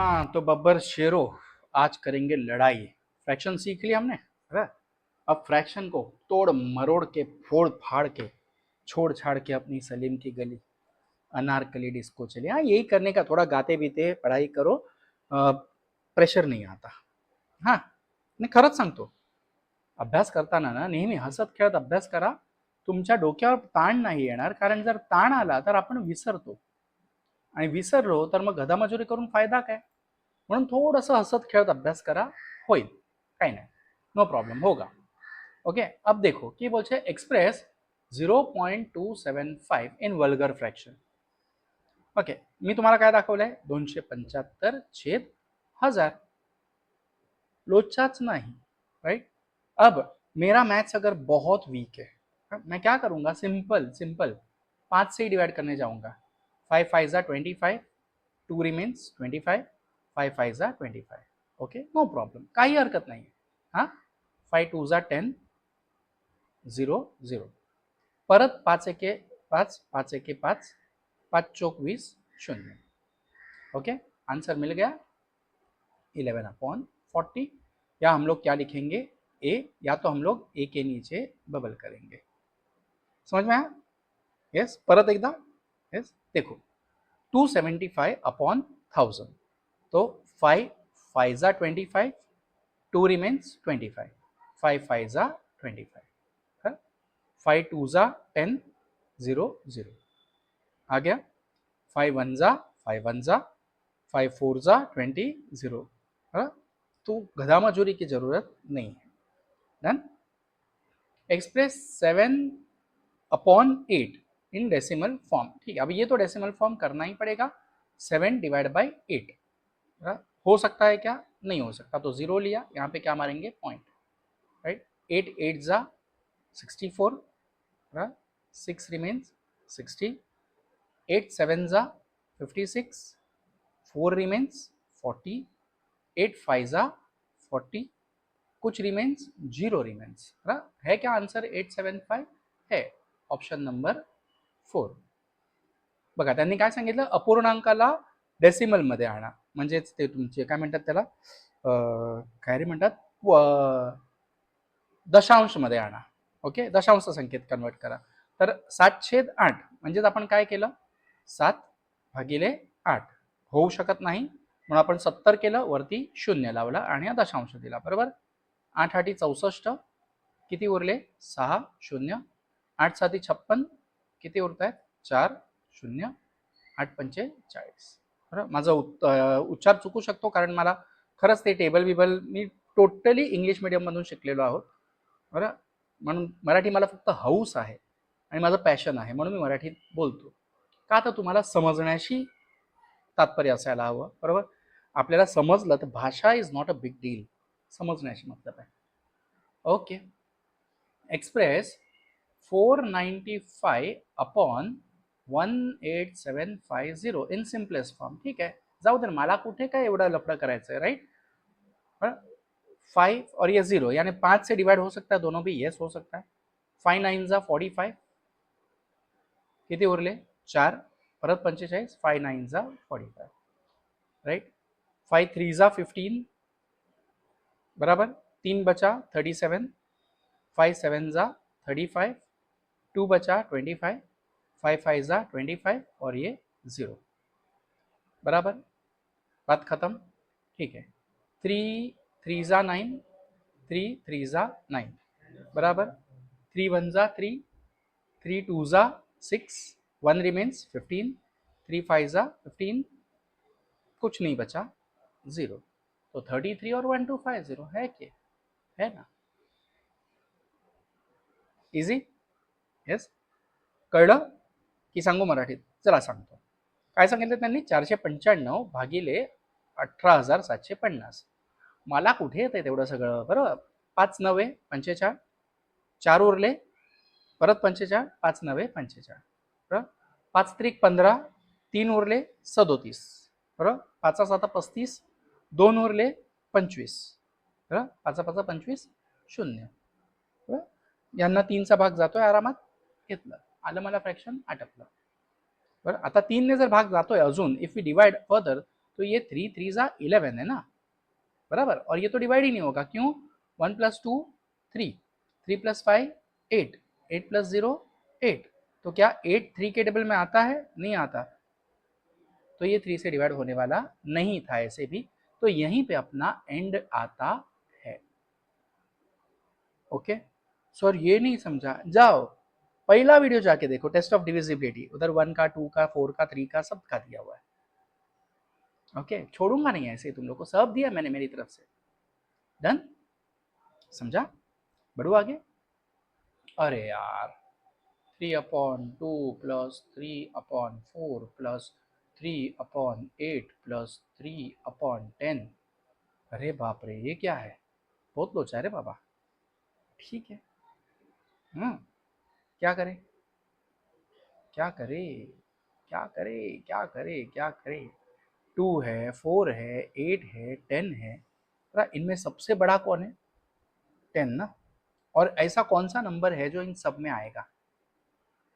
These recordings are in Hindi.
हाँ तो बब्बर शेरो, आज करेंगे लड़ाई। फ्रैक्शन सीख लिया हमने, है? अब फ्रैक्शन को तोड़ मरोड़ के, फोड़ फाड़ के, छोड़ छाड़ के अपनी सलीम की गली, अनारकली डिस्को चले। हाँ यही करने का, थोड़ा गाते बीते पढ़ाई करो, प्रेशर नहीं आता। हाँ, नाही खरंच सांगतो, अभ्यास करताना ना नेहमी हसत खेळत अभ्यास करा. तुमच्या डोक्यावर ताण नाही येणार, कारण जर ताण आला तर आपण विसरतो, आणि विसरलो तर मग गधामजुरी करून फायदा काय. म्हणून थोडंसं हसत खेळत अभ्यास करा, होईल, काही नाही, नो प्रॉब्लेम होगा. ओके, अब देखो की बोलছে एक्सप्रेस 0.275 इन वल्गर फ्रॅक्शन. ओके, मी तुम्हाला काय दाखवलंय, 275/1000, लोचाच नहीं, राइट. अब मेरा मैथ्स अगर बहुत वीक है, मैं क्या करूंगा, सिंपल सिंपल 5 से ही डिवाइड करने जाऊंगा. 5 5 जा 25, 2 रिमेन्स 25, 5 5 जा 25. ओके, नो प्रॉब्लेम, काही हरकत नाही. हाँ, 5 2 जा 10, 0 0. परत 5 एके 5, 5 एके 5, 5 चौक 20, 0. ओके, आंसर मिल गया 11/40. या हम लोग क्या लिखेंगे, ए, या तो हम लोग ए के नीचे बबल करेंगे. समझ में आया? यस, परत एकदा. यस, देखो 275/1000, तो 5 5 जा 25, 2 रिमेन्स 25, 5 5 जा 25, 5 2 जा 10, 0 0. आ गया. 5 1 जा 5 1 जा, 5 4 जा 20, 0. तो गधा की जरूरत नहीं है. Done. Express 7/8 in decimal form. ठीक है, अब ये तो डेसिमल फॉर्म करना ही पड़ेगा. 7/8 हो सकता है क्या, नहीं हो सकता, तो 0 लिया, यहाँ पे क्या मारेंगे, पॉइंट, राइट. 8 8 जा 64, 6 रिमेन्स 60, 8 7 जा 56, 4 रिमेन्स 40, 8 5 जा 40, कुछ रिमेन्स, 0 रिमेन्स. है क्या आंसर 875? है, ऑप्शन नंबर 4. बघा त्यांनी काय सांगितलं, अपूर्णांकाला डेसिमल मध्ये आणा, म्हणजेच ते तुमचे काय म्हणतात त्याला, काय रे म्हणतात, दशांश मध्ये आणा. ओके, दशांश संख्येत कन्वर्ट करा. तर 7/8 म्हणजेच आपण काय केलं, 7/8 होऊ शकत नाही, म्हणून आपण 70 केलं, वरती 0 लावला आणि हा दशांश दिला. बरोबर. 8 8 64, किती उरले, 6 0. 8 7 56, किती उरत आहेत, 4 0. 8 45. बरं, माझा उच्चार चुकू शकतो, कारण मला खरंच ते टेबल बिबल मी टोटली इंग्लिश मीडियम मधून शिकलेलो आहोत. बरं, म्हणून मराठी मला फक्त हौस आहे आणि माझं पॅशन आहे, म्हणून मी मराठीत बोलतो. का, तर तुम्हाला समजण्याशी तात्पर्य असायला हवं. बरोबर. आपल्याला समजलं तर भाषा is not a big deal, समजण्याशी मतलब आहे. Okay, express 495/18750 in simplest form. ठीक आहे, जाऊ दे, मला कुठे काय एवढं लफडं करायचं है, राइट. 5 और ये 0, यानी 5 से डिवाइड हो सकता है दोनों भी, यस हो सकता है. 5 9 जा 45, किती उरले, 4, परत 45, 5 9 जा 45, राइट. 5 3 जा 15, बराबर. 3 बचा 37, 5 7 जा 35, 2 बचा 25, 5 5 जा 25 और ये 0. बराबर, बात खत्म. ठीक है. 3 3 जा 9, 3 3 जा 9, बराबर. 3 1 जा 3, 3 2 जा 6, 1 रिमेन्स 15, 3 5 जा 15, कुछ नहीं बचा, 0. तो 33 और 1250 है क्या, है ना. इजी. यस, कळलं की सांगू मराठीत, चला सांगतो. काय सांगितलं त्यांनी, 495 भागिले 18,750. मला कुठे येते तेवढं सगळं. बरोबर. 5 9 45, 4 उरले, परत 45, 5 9 45, बरोबर. 5 त्रिक 15, 3 उरले 37, बरोबर. 5 7 35, 2 उरले 25, बरोबर. 5 5 25, 0. बरोबर. यांना 3चा भाग जातोय आरामात, घेतलं, आलं मला फ्रॅक्शन, आटपलं. बरं. आता 3 ने जर भाग जातोय अजून, इफ वी डिवाइड फर्दर, तो ये 3 3 जा 11 है ना, बराबर। और ये तो डिवाइड ही नहीं होगा, क्यों? 1 + 2 3, 3 + 5 8, 8 + 0 8। तो क्या 8 3 के टेबल में आता है? नहीं आता, तो ये 3 से डिवाइड होने वाला नहीं था ऐसे भी, तो यहीं पे अपना एंड आता है। ओके सर, ये नहीं समझा, जाओ पहला वीडियो जाके देखो, टेस्ट ऑफ डिविजिबिलिटी, उधर 1 का 2 का 4 का 3 का सब का दिया हुआ है। ओके, छोड़ूंगा नहीं ऐसे, तुम लोग को सब दिया मैंने मेरी तरफ से। डन, समझा? बढ़ो आगे। अरे यार, 3/2 + 3/4 + 3/8 + 3/10। अरे बाप रे, ये क्या है? बहुत लोचा है रे बाबा। ठीक है, क्या करें, क्या करे, क्या करे, क्या करे, क्या करे? 2 है, 4 है, 8 है, 10 है, इनमें सबसे बड़ा कौन है? 10 ना। और ऐसा कौन सा नंबर है जो इन सब में आएगा?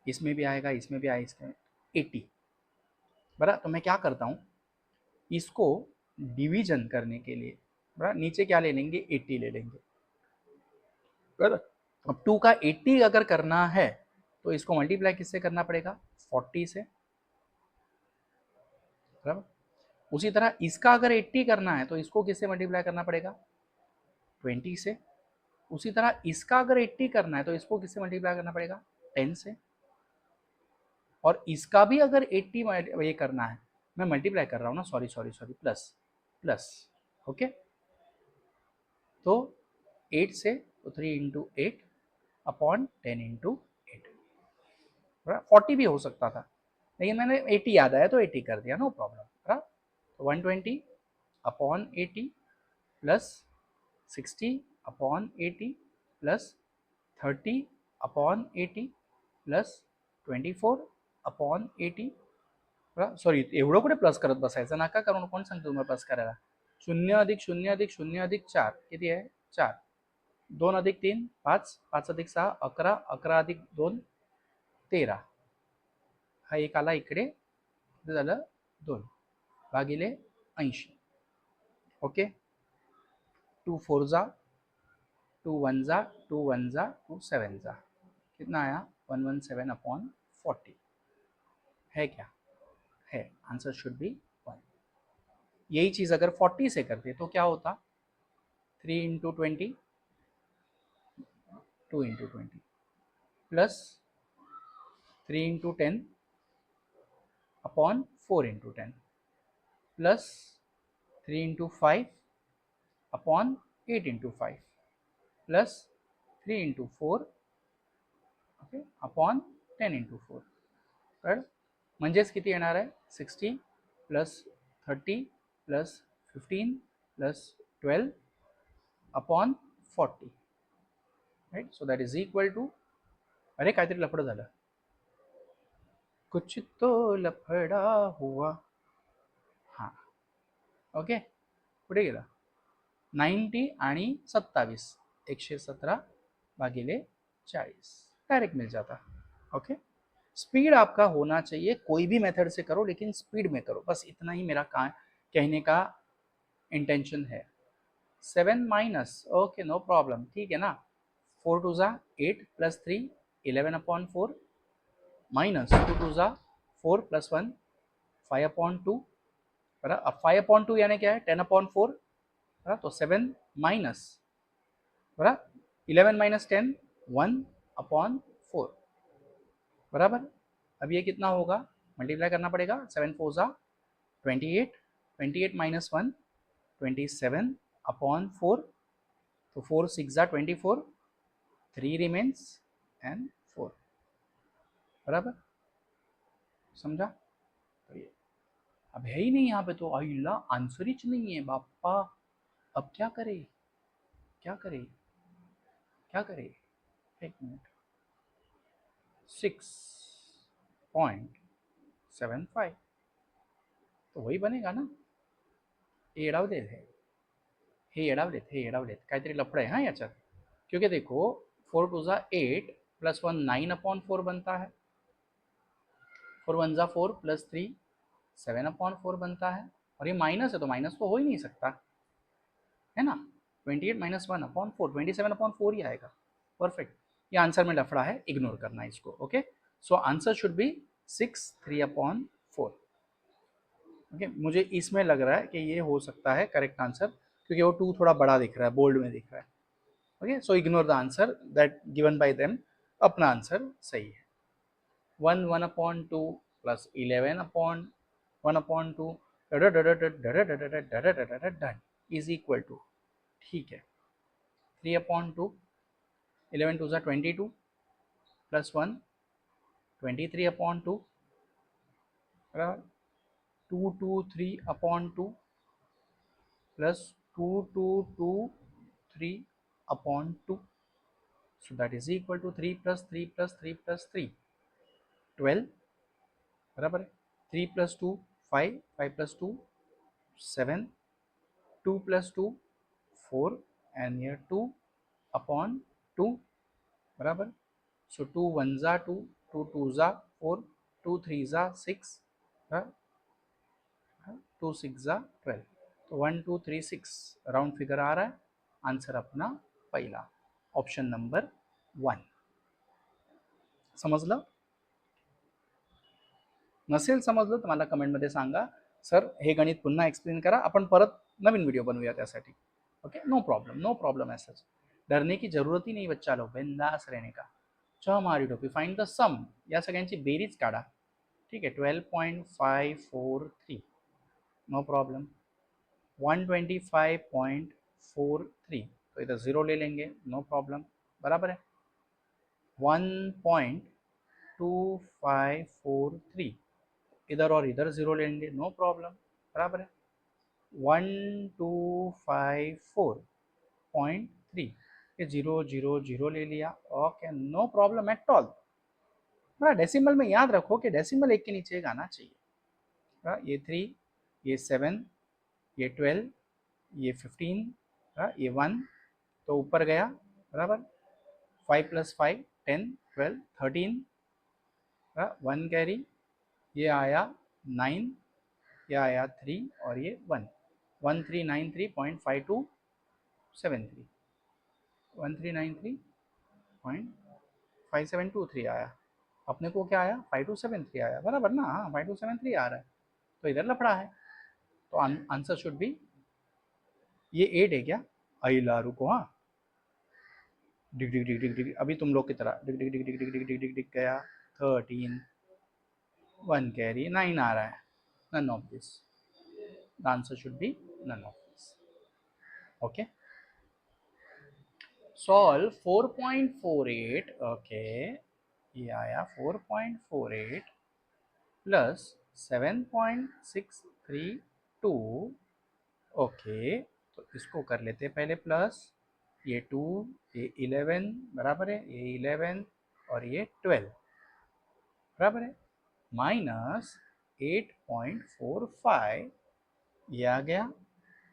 इसमें भी आएगा, इसमें भी आएगा, इसमें 80। बरा, तो मैं क्या करता हूँ, इसको डिवीजन करने के लिए बरा नीचे क्या ले लेंगे? 80 ले लेंगे। बराबर। अब 2 का 80 अगर करना है तो इसको मल्टीप्लाई किससे करना पड़ेगा? 40 से, बराबर। उसी तरह इसका अगर 80 करना है तो इसको किससे मल्टीप्लाई करना पड़ेगा? 20 से। उसी तरह इसका अगर 80 करना है तो इसको किससे मल्टीप्लाई करना पड़ेगा? 10 से। और इसका भी अगर 80 ये करना है, मैं मल्टीप्लाई कर रहा हूँ ना, sorry sorry sorry, plus plus. Okay, तो 8 से, तो 3 × 8 अपॉन 10 × 8, 40 भी हो सकता था, लेकिन मैंने 80 याद आया तो 80 कर दिया, नो प्रॉब्लम। तो 120 upon 80 plus 60 upon 80 plus 30 upon 80 plus 24 upon 80। Sorry, एवढं कुठे प्लस करत बसायचं, नका करून, कोण सांगतो तुम्हाला प्लस करायला? 0 + 0 + 0 + 4 किती आहे? 4, 2 + 3 5, 5 + 6 11, 11 + 2 13, हा एक आला इकडे, किती झालं? 2 भागिले 80। ओके, 2 4 जा, 2 1 जा, 2 1 जा, 2 7 जा, कितना आया? 117 अपॉन 40 है क्या? है, आंसर शुड बी 1। यही चीज अगर 40 से करते तो क्या होता? 3 × 20, 2 × 20 plus 3 × 10 upon 4 × 10 plus 3 × 5 upon 8 × 5 plus 3 × 4 okay upon 10 × 4, कळलं? म्हणजेच किती येणार आहे? 60 plus 30 plus 15 plus 12 upon 40, right? So that is equal to, अरे काहीतरी लफडं झालं, कुछ तो लफड़ा हुआ। हां, ओके, कुठे गेला? 90 आणि 27, 117 भागिले 40 डायरेक्ट मिल जाता। ओके, स्पीड आपका होना चाहिए, कोई भी मेथड से करो लेकिन स्पीड में करो, बस इतना ही मेरा कहने का इंटेंशन है। 7 माइनस, ओके नो प्रॉब्लम, ठीक है ना। 4 2 जा 8 प्लस 3 11/4 माइनस 2 2 जा 4 प्लस 1 5/2, बराबर। अब 5/2 यानी क्या है? 10/4, बराबर। तो 7 माइनस, बराबर 11 माइनस 10 1/4, बराबर। अब ये कितना होगा? मल्टीप्लाई करना पड़ेगा, 7 4 जा 28, 28 माइनस 1 27/4, तो 4 6 जा 24, 3 रिमेन्स एंड 4, बराबर, समझा? तो ये अब है ही नहीं यहाँ पे, तो अल्ला आंसर ही नहीं है बापा। अब क्या करे, क्या करे, क्या करे? एक मिनट, 6.75 तो वही बनेगा ना। हे येडावलेत, हे येडावलेत, हे येडावलेत, काहीतरी लफडं आहे हाँ याच्यात। क्योंकि देखो 4 2 जा 8 प्लस 1 9/4 बनता है, 4 1 जा 4 प्लस 3 7/4 बनता है, और ये माइनस है तो माइनस तो हो ही नहीं सकता, है ना। 28 माइनस 1/4, 27/4 ही आएगा। परफेक्ट, ये आंसर में लफड़ा है, इग्नोर करना इसको। Okay, so answer should B 6 3/4। Okay, मुझे इसमें लग रहा है कि ये हो सकता है करेक्ट आंसर, क्योंकि वो 2 थोड़ा बड़ा दिख रहा है, बोल्ड में दिख रहा है। Okay, so ignore the answer that given by them, अपना आंसर सही है। 1/2 प्लस 11/1/2 इज इक्वल टू, ठीक है, 3/2, 11 2 22 plus 1 23/2, 223/2 plus 2223/2, so that is equal to 3 plus 3 plus 3 plus 3 12, बराबर है। 3 plus 2 5, 5 plus 2 7, 2 plus 2 4 and here 2/2, बराबर। so 2 1 जा 2, 2 2 जा 4, 2 3 जा 6, 2 6 जा 12, तो 1 2 3 6 राउंड फिगर आ रहा है। आंसर अपना पहिला, ऑप्शन नंबर 1। समजलं? नसेल समजलं तर मला कमेंटमध्ये सांगा, सर हे गणित पुन्हा एक्सप्लेन करा, आपण परत नवीन व्हिडिओ बनवूया त्यासाठी। Okay, no problem, no problem ऐसा, डरने की जरूरत ही नहीं बच्चा लोग, बिंदास रहने का। हमारी टोपी, फाइंड द सम, या सगळ्यांची बेरीज काढा। ठीक है, 12.543, नो प्रॉब्लम। 125.43, तो इधर 0 ले लेंगे, नो प्रॉब्लम, बराबर है। 1.2543, इधर और इधर 0 लेंगे, नो प्रॉब्लम, बराबर है। 1254.3, ये 0 0 0 ले लिया, okay, no problem at all. बड़ा डेसिमल में याद रखो कि डेसिमल एक के नीचे एक आना चाहिए। ये 3, ये 7, ये 12, ये 15, ये 1 तो ऊपर गया, बराबर। 5 + 5 10 12 13, 1 कैरी, ये आया 9, ये आया 3 और ये 1, 1393.5273, 1393.5723 आया। अपने को क्या आया, 5273 आया, बराबर ना। हाँ, 5273 आ रहा है, तो इधर लफड़ा है, तो आंसर शुड बी, ये 8 है क्या? अला रुको, हाँ, डिग डिग डिग डिग डिग, अभी तुम लोग की तरह डिग डिग डिग डिग डिग डिग डिग डिग डिग गया, 13, 1 कैरी 9 आ रहा है, none of this, the answer should be none of this. Okay, solve 4.48, okay, ये आया 4.48 प्लस 7.632, ओके, तो इसको कर लेते हैं पहले प्लस, ये 2, ये 11, बराबर है, ये 11 और ये 12, बराबर है, माइनस 8.45, ये आ गया,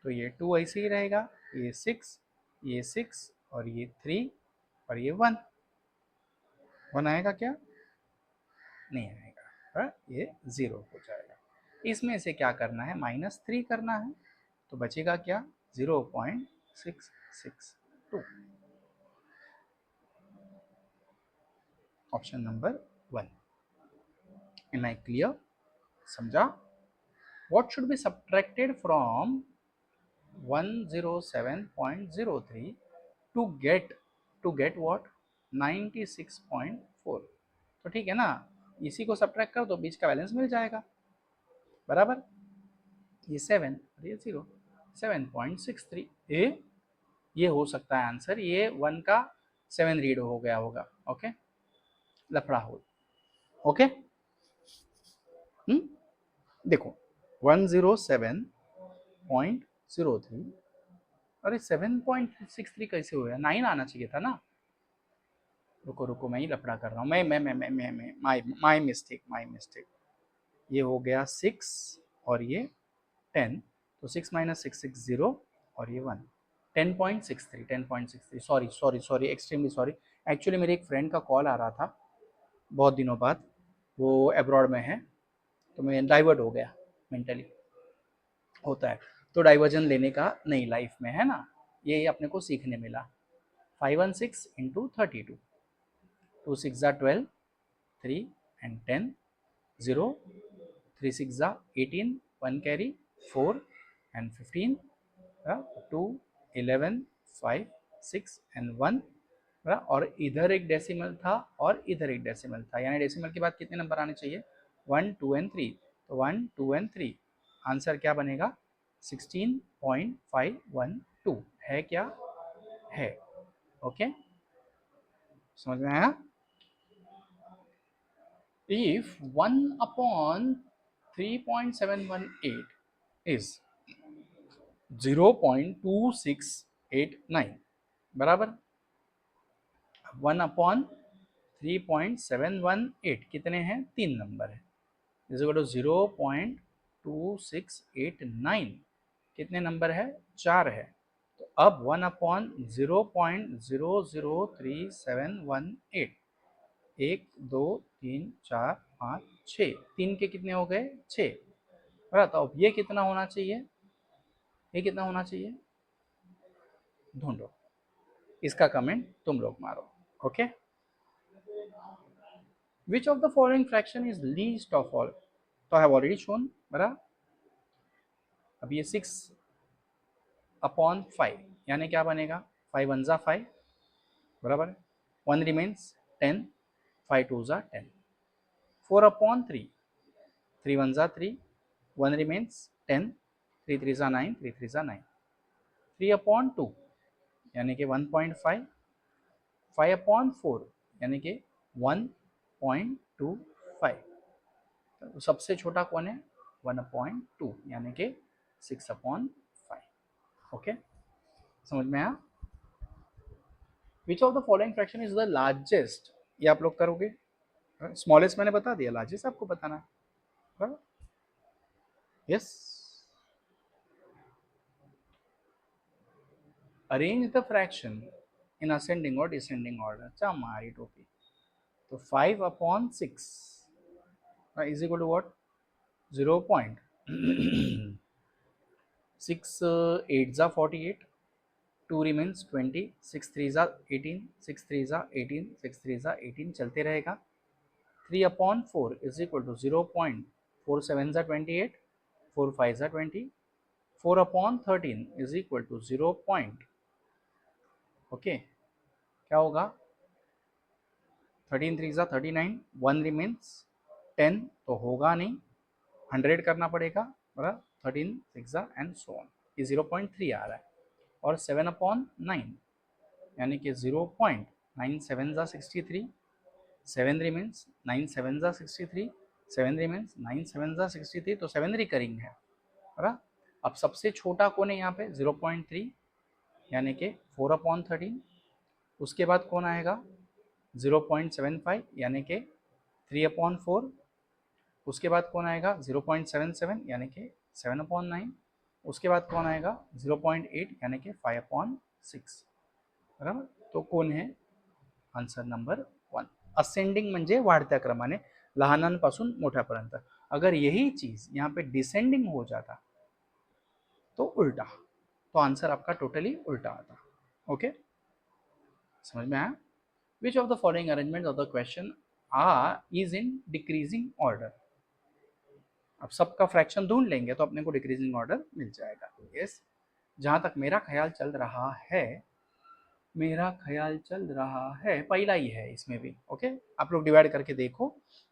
तो ये 2 ऐसे ही रहेगा, ये 6, ये 6 और ये 3 और ये 1 आएगा क्या? नहीं आएगा, ये 0 हो जाएगा। इसमें से क्या करना है, -3 करना है, तो बचेगा क्या, 0.662, option number 1। Am I clear? समझा? What should be subtracted from 107.03 to get what, 96.4, तो ठीक है ना, इसी को सब्ट्रैक्ट कर दो, बीच का बैलेंस मिल जाएगा, बराबर। ये 7 और ये 0, 7.63, ये हो सकता है आंसर, ये 1 का 7 रीड हो गया होगा। ओके, लफड़ा हो, ओके। देखो 107.03, अरे 7.63 कैसे हो गया, 9 आना चाहिए था ना। रुको रुको, मैं ही लफड़ा कर रहा हूँ, मैं माई मिस्टेक, ये हो गया 6 और ये 10, तो 6 - 6 6 0 और ये 1, 10.63, सॉरी, एक्सट्रीमली सॉरी। एक्चुअली मेरे एक फ्रेंड का कॉल आ रहा था बहुत दिनों बाद, वो एब्रॉड में है, तो मैं डाइवर्ट हो गया मेंटली। होता है, तो डाइवर्जन लेने का नहीं लाइफ में, है ना। ये अपने को सीखने मिला। 516 इंटू 32, 2 6 ज़ा 12, 3 and 10, 0, 3 6 ज़ा 18, 1 कैरी, 4 and 15, 2 11 5 6 and 1, और इधर एक डेसिमल था और इधर एक डेसिमल था, यानी डेसिमल के बाद कितने नंबर आने चाहिए, 1 2 and 3, तो 1 2 and 3, आंसर क्या बनेगा 16.512 है क्या, है। ओके, समझ में आया। If 1 upon 3.718 is 0.2689 बराबर, 1 अपॉन 3.718 कितने हैं, 3 नंबर है, इज इक्वल टू 0.2689 कितने नंबर है, 4 है। तो अब 1 अपॉन 0.003718, 1 2 3 4 5 6, 3 के कितने हो गए, 6, बराबर। तो अब ये कितना होना चाहिए, ये कितना होना चाहिए, ढूंढो, इसका कमेंट तुम लोग मारो। Okay, which of the following fraction is least of all, तो आई हैव ऑलरेडी शोन, बराबर। अब ये 6 अपॉन 5 यानी क्या बनेगा, 5 1 ज़ा 5 बराबर, 1 रिमेन्स 10, 5 2 ज़ा 10, 4 अपॉन 3, 3 1 ज़ा 3, 1 रिमेन्स 10, 3 3 ज़ा 9, 3 3 ज़ा 9, 3 अपॉन 2 यानी कि 1.5, 5 अपॉन 4 यानी कि 1.25, तो सबसे छोटा कौन है, 1/2 यानी कि 6/5। ओके, समझ में आया। Which of the following fraction is the largest, ये आप लोग करोगे, स्मॉलेस्ट मैंने बता दिया, लार्जेस्ट आपको बताना है। Yes, arrange the fraction in ascending और डिसेंडिंग ऑर्डर, अच्छा हमारी टोपी, तो 5/6 इज इक्वल टू व्हाट, 0.6 8 ज़ा 48, 2 रिमेन्स 20, 6 3 ज़ा 18, 6 3 ज़ा 18, 6 3 ज़ा 18 चलते रहेगा, 3/4 इज इक्वल टू 0.4 7 ज़ा 28, 4 5 ज़ा 20, 4/13 इज इक्वल टू 0. ओके, क्या होगा, 13 3 ज़ा 39, 1 रिमेन्स 10, तो होगा नहीं, 100 करना पड़ेगा, बराबर, 13 6 ज़ा एंड सो ऑन, ये 0.3 आ रहा है, और 7/9 यानी कि 0.97 ज़ा 63, 7 रिमेन्स 9 7 ज़ा 63, 7 रिमेन्स 9 7 ज़ा 63, तो 7 रिकरिंग है, बराबर। अब सबसे छोटा कौन है यहाँ पे, 0.3 यानी कि 4/13, उसके बाद कौन आएगा 0.75 यानी कि 3/4, उसके बाद कौन आएगा 0.77 यानी कि 7/9, उसके बाद कौन आएगा 0.8 यानी कि 5/6, बराबर। तो कौन है आन्सर नंबर 1, असेंडिंग म्हणजे वाढत्या क्रमाने लहानांपासून मोठ्यापर्यंत, अगर यही चीज यहाँ पे डिसेंडिंग हो जाता तो उल्टा, तो आंसर आपका टोटली उल्टा आता। ओके, समझ में आया। Which of the following arrangement of the question are is in decreasing order, अब सबका फ्रैक्शन ढूंढ लेंगे तो अपने को डिक्रीजिंग ऑर्डर मिल जाएगा। यस, जहां तक मेरा ख्याल चल रहा है, मेरा ख्याल चल रहा है पहला ही है इसमें भी। ओके, आप लोग डिवाइड करके देखो,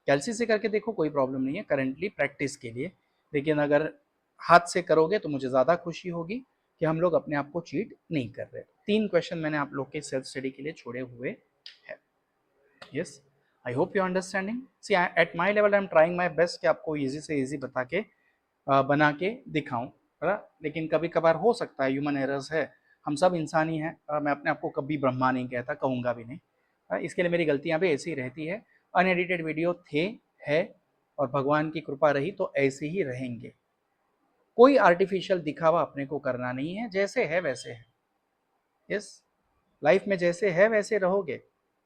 कैलसी से करके देखो, कोई प्रॉब्लम नहीं है करंटली प्रैक्टिस के लिए, लेकिन अगर हाथ से करोगे तो मुझे ज़्यादा खुशी होगी कि हम लोग अपने आप को चीट नहीं कर रहे। 3 क्वेश्चन मैंने आप लोग के सेल्फ स्टडी के लिए छोड़े हुए हैं। Yes, I hope you understanding. See at my level I am trying my best कि आपको ईजी से ईजी बता के बना के दिखाऊं, है, लेकिन कभी कभार हो सकता है, ह्यूमन एरर्स है, हम सब इंसान ही हैं, मैं अपने आप को कभी ब्रह्मा नहीं कहता, कहूँगा भी नहीं, इसके लिए मेरी गलतियाँ भी ऐसी रहती है। अनएडिटेड वीडियो थे, है, और भगवान की कृपा रही तो ऐसे ही रहेंगे, कोई आर्टिफिशियल दिखावा अपने को करना नहीं है, जैसे है वैसे है। यस, लाइफ में जैसे है वैसे रहोगे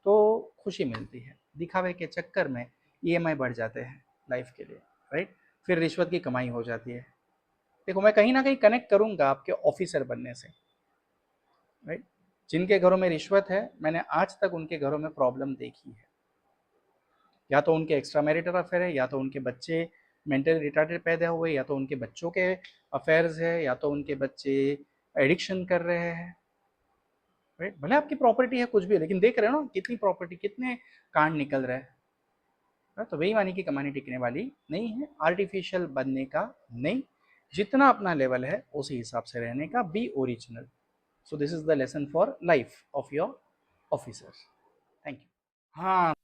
तो खुशी मिलती है, दिखावे के चक्कर में ईएमआई बढ़ जाते हैं लाइफ के लिए, राइट, फिर रिश्वत की कमाई हो जाती है। देखो मैं कहीं ना कहीं कनेक्ट करूंगा आपके ऑफिसर बनने से, राइट। जिनके घरों में रिश्वत है, मैंने आज तक उनके घरों में प्रॉब्लम देखी है। या तो उनके एक्स्ट्रा मैरिटल अफेयर है, या तो उनके बच्चे मेंटली रिटार्डेड पैदा हुए, या तो उनके बच्चों के अफेयर्स है, या तो उनके बच्चे एडिक्शन कर रहे हैं, राइट। भले आपकी प्रॉपर्टी है कुछ भी है, लेकिन देख रहे हो ना कितनी प्रॉपर्टी, कितने कांड निकल रहे हैं, right? तो बेईमानी की कमानी टिकने वाली नहीं है। आर्टिफिशियल बनने का नहीं, जितना अपना लेवल है उसी हिसाब से रहने का, B original. So this is the lesson for life of your officer. Thank you. हाँ